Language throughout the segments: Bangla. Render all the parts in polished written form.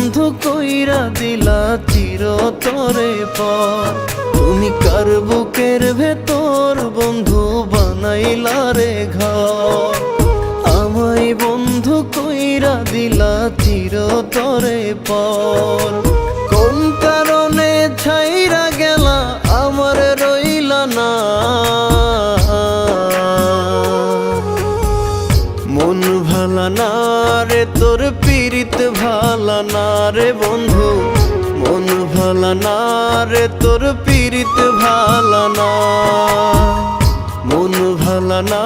বন্ধু কইরা দিলা চিরতরে পর। তুমি কার বুকের ভেতর বন্ধু বানাইলা রে ঘর। আমায় বন্ধু কইরা দিলা চিরতরে পর। কোন কারণে ছাইরা গেলা আমার রইলা না। মন ভালা না রে তোর পীড়িত ভালা না রে বন্ধু। মন ভালা না রে তোর পীড়িত ভালা না। মন ভালা না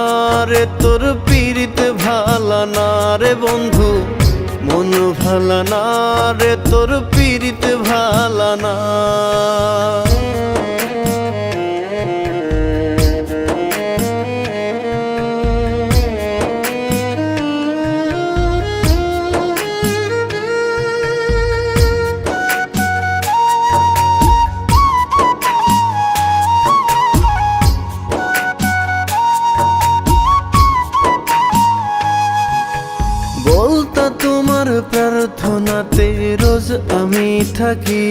রে তোর পীড়িত ভালা না রে বন্ধু। মন ভালা না রে তোর পীড়িত ভালা না। বলতা তোমার প্রার্থনাতে রোজ আমি থাকি।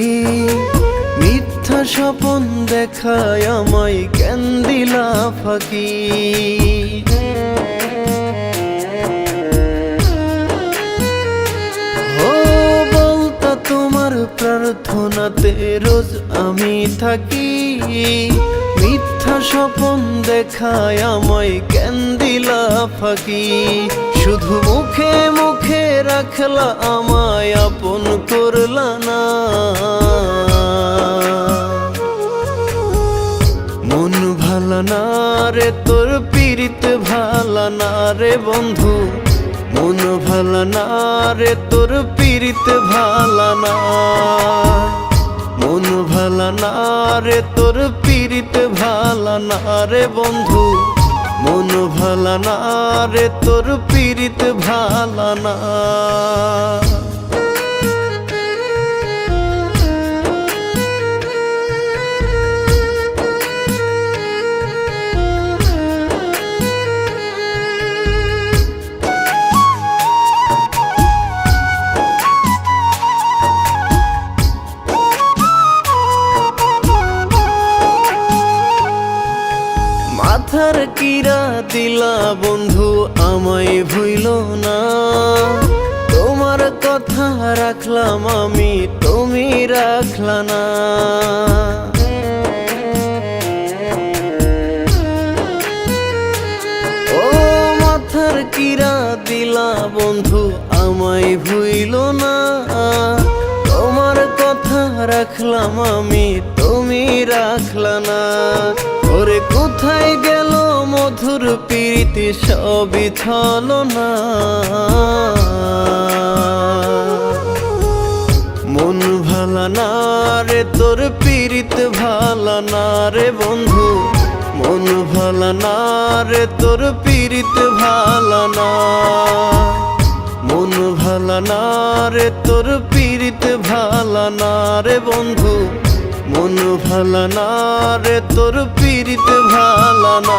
মিথ্যা স্বপন দেখায় আমায় কেন দিলা ফাঁকি। ও বলতা তোমার প্রার্থনাতে রোজ আমি থাকি। মিথ্যা স্বপন দেখায় আমায় কেন দিলা ফাঁকি। শুধু মুখে মুখে রাখলা আমায় আপন করলা না। মন ভালা না রে তোর পীড়িত ভালা না রে বন্ধু। মন ভালা না রে তোর পীড়িত ভালা না। মন ভালা না রে তোর পীড়িত ভালা না রে বন্ধু। মন ভালা না রে তোর পীড়িত ভালা না। মাথার কিরা দিলা বন্ধু আমায় ভুইল না। তোমার কথা রাখলাম আমি তুমি রাখলা না। ও মাথার কিরা দিলা বন্ধু আমায় ভুইল না। তোমার কথা রাখলাম আমি তুমি রাখলা না। ওরে কোথায় গেল মধুর প্রীতি সবই ছলনা। মন ভালা না রে তোর পীড়িত ভালা না রে বন্ধু। মন ভালা না রে তোর পীড়িত ভালা না। মন ভালা না রে তোর পীড়িত ভালা না রে বন্ধু। মন ভালা না রে তোর পীড়িত ভালা না।